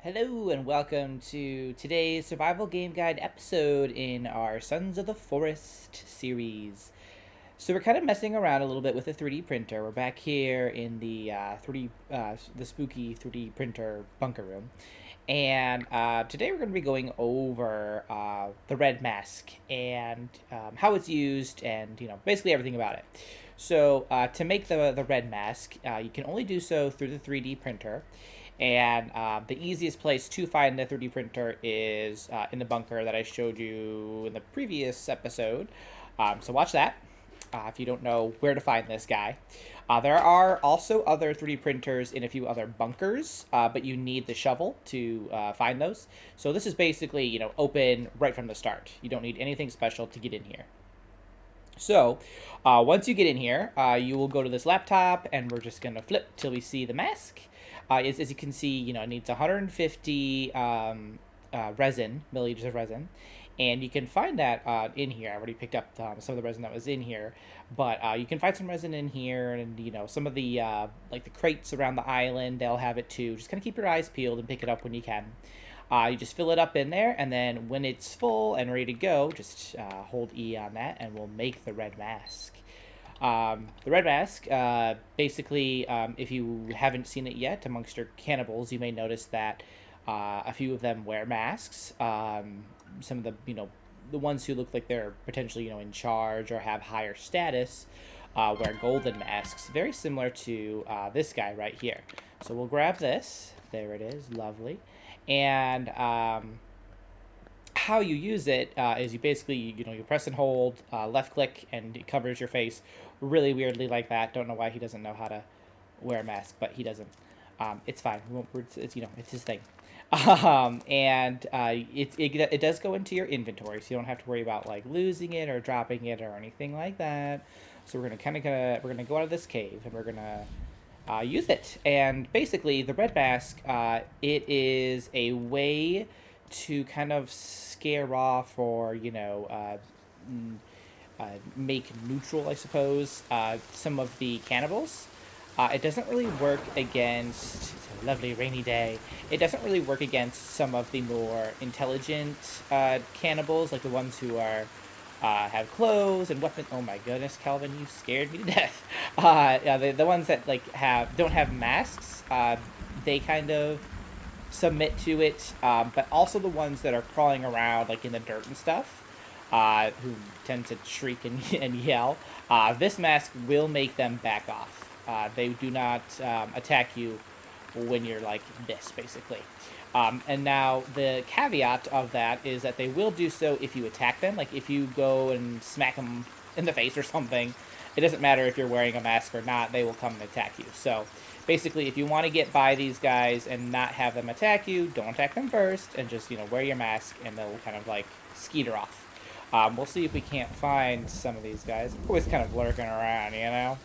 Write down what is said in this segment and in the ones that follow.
Hello and welcome to today's survival game guide episode in our Sons of the Forest series. So we're kind of messing around a little bit with the 3D printer. We're back here in the the spooky 3D printer bunker room, and today we're going to be going over the red mask and how it's used, and basically everything about it. So to make the red mask, you can only do so through the 3D printer. And the easiest place to find the 3D printer is in the bunker that I showed you in the previous episode. So watch that if you don't know where to find this guy. There are also other 3D printers in a few other bunkers, but you need the shovel to find those. So this is basically, open right from the start. You don't need anything special to get in here. So, once you get in here, you will go to this laptop, and we're just going to flip till we see the mask. As you can see, it needs 150 milliliters of resin, and you can find that in here. I already picked up some of the resin that was in here, but you can find some resin in here, and some of the like the crates around the island, they'll have it too. Just kind of keep your eyes peeled and pick it up when you can. You just fill it up in there, and then when it's full and ready to go, just hold E on that, and we'll make the red mask. The red mask, basically, if you haven't seen it yet, amongst your cannibals, you may notice that a few of them wear masks. Some of the ones who look like they're potentially, in charge or have higher status, wear golden masks, very similar to this guy right here. So we'll grab this. There it is, lovely. And how you use it is you basically, you press and hold, left click, and it covers your face really weirdly like that. Don't know why he doesn't know how to wear a mask, but he doesn't. It's fine. It's it's his thing. It does go into your inventory, so you don't have to worry about like losing it or dropping it or anything like that. So we're gonna go out of this cave, and we're gonna use it. And basically, the red mask, it is a way to kind of scare off or make neutral, I suppose, some of the cannibals. It doesn't really work against, it's a lovely rainy day, it doesn't really work against some of the more intelligent cannibals, like the ones who are have clothes and weapons. Oh my goodness, Calvin, you scared me to death. Yeah, the ones that don't have masks, they kind of submit to it. But also the ones that are crawling around like in the dirt and stuff, who tend to shriek and, and yell. This mask will make them back off. They do not attack you when you're like this, basically. And now the caveat of that is that they will do so if you attack them. Like if you go and smack them in the face or something, it doesn't matter if you're wearing a mask or not, they will come and attack you. So basically, if you want to get by these guys and not have them attack you, don't attack them first, and just, wear your mask, and they'll kind of like skeeter off. We'll see if we can't find some of these guys. Always kind of lurking around. And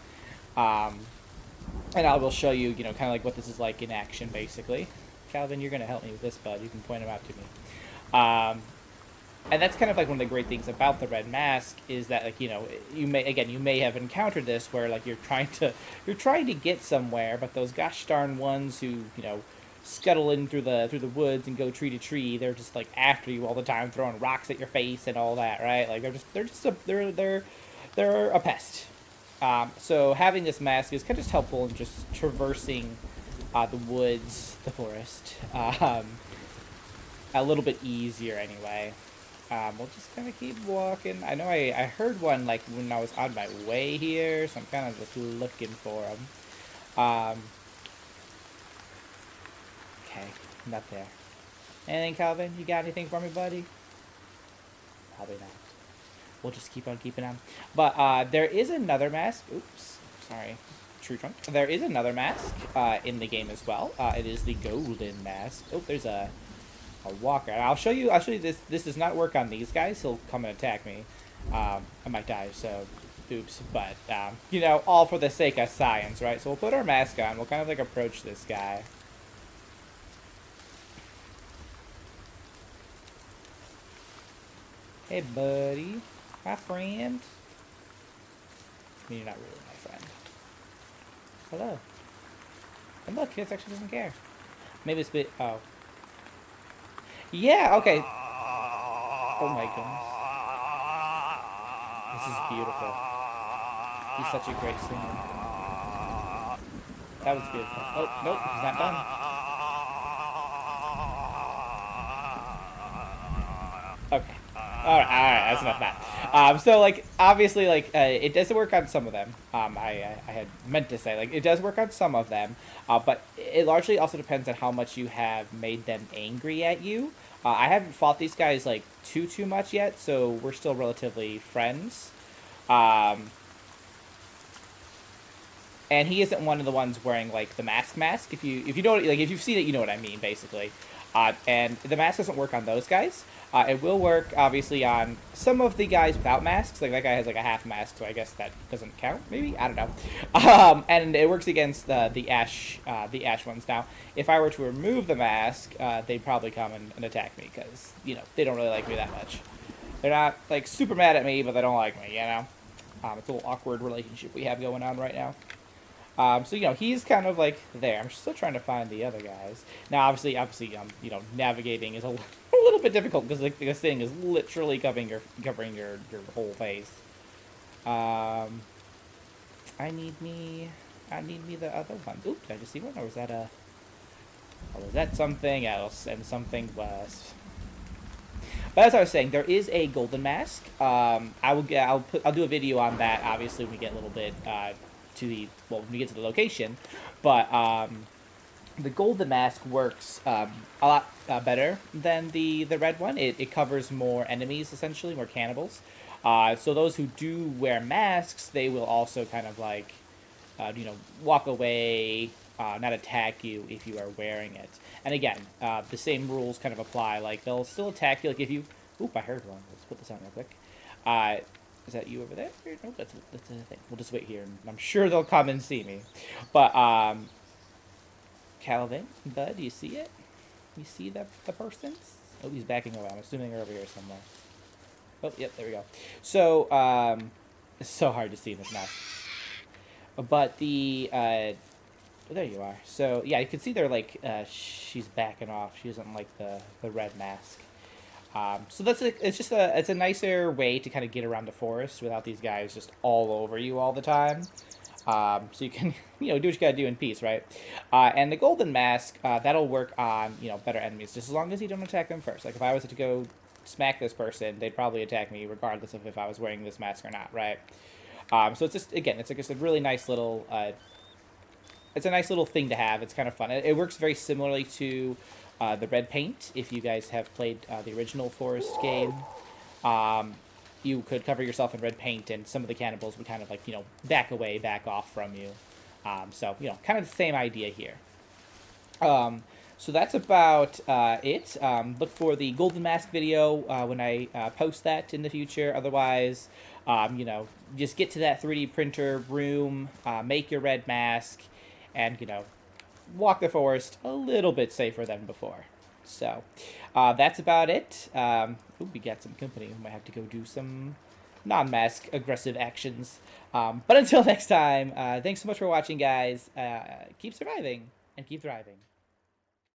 I will show you, kind of like what this is like in action, basically. Calvin, you're going to help me with this, bud. You can point them out to me. And that's kind of like one of the great things about the red mask is that, like, you may have encountered this where like you're trying to get somewhere, but those gosh darn ones who scuttle in through the woods and go tree to tree, they're just like after you all the time, throwing rocks at your face and all that, right? Like they're a pest. So having this mask is kind of just helpful in just traversing the woods, the forest, a little bit easier anyway. We'll just kind of keep walking. I know I heard one like when I was on my way here, so I'm kind of just looking for them. Okay, not there. Anything, Calvin? You got anything for me, buddy? Probably not. We'll just keep on keeping on. But there is another mask. Oops, sorry. True trunk. There is another mask in the game as well. It is the golden mask. Oh, there's a walker. I'll show you this. This does not work on these guys. He'll come and attack me. I might die, so oops. But all for the sake of science, right? So we'll put our mask on. We'll kind of like approach this guy. Hey, buddy. My friend. I mean, you're not really my friend. Hello. And look, this actually doesn't care. Maybe it's a bit... Oh. Yeah, okay. Oh my goodness. This is beautiful. He's such a great singer. That was beautiful. Oh, nope, he's not done. Okay. Alright, that's enough of that. So, like, obviously, like, it does work on some of them. I had meant to say, like, it does work on some of them, but it largely also depends on how much you have made them angry at you. I haven't fought these guys, like, too much yet, so we're still relatively friends. Um, and he isn't one of the ones wearing like the mask. If you know like if you've seen it, you know what I mean basically. And the mask doesn't work on those guys. It will work obviously on some of the guys without masks. Like that guy has like a half mask, so I guess that doesn't count. Maybe I don't know. And it works against the ash ones. Now, if I were to remove the mask, they'd probably come and attack me because they don't really like me that much. They're not like super mad at me, but they don't like me. It's a little awkward relationship we have going on right now. So he's kind of like there. I'm still trying to find the other guys. Now, obviously, navigating is a little bit difficult because this thing is literally covering your whole face. I need me the other one. Oops, did I just see one, or was that a? Or was that something else and something worse? But as I was saying, there is a golden mask. I'll do a video on that. Obviously, when we get a little bit when we get to the location, but the golden mask works a lot better than the red one. It covers more enemies, essentially, more cannibals. So those who do wear masks, they will also kind of like, walk away, not attack you if you are wearing it. And again, the same rules kind of apply. Like they'll still attack you. Like if you, oop, I heard one. Let's put this on real quick. Is that you over there? No, that's a thing. We'll just wait here, and I'm sure they'll come and see me. But Calvin, bud, do you see it? You see the persons? Oh, he's backing away. I'm assuming they're over here somewhere. Oh, yep, there we go. So it's so hard to see in this map. But there you are. So yeah, you can see they're like she's backing off. She doesn't like the red mask. So it's a nicer way to kind of get around the forest without these guys just all over you all the time. So you can do what you gotta do in peace, right? And the golden mask that'll work on better enemies, just as long as you don't attack them first. Like if I was to go smack this person, they'd probably attack me regardless of if I was wearing this mask or not, right? So it's just it's like a really nice little. It's a nice little thing to have. It's kind of fun. It works very similarly to the red paint. If you guys have played the original Forest game, you could cover yourself in red paint, and some of the cannibals would kind of like back away, back off from you. So kind of the same idea here. So that's about it. Look for the Golden Mask video when I post that in the future. Otherwise, just get to that 3D printer room, make your red mask, and walk the forest a little bit safer than before. So that's about it. Ooh, we got some company. We might have to go do some non-mask aggressive actions. But until next time, thanks so much for watching, guys. Keep surviving and keep thriving.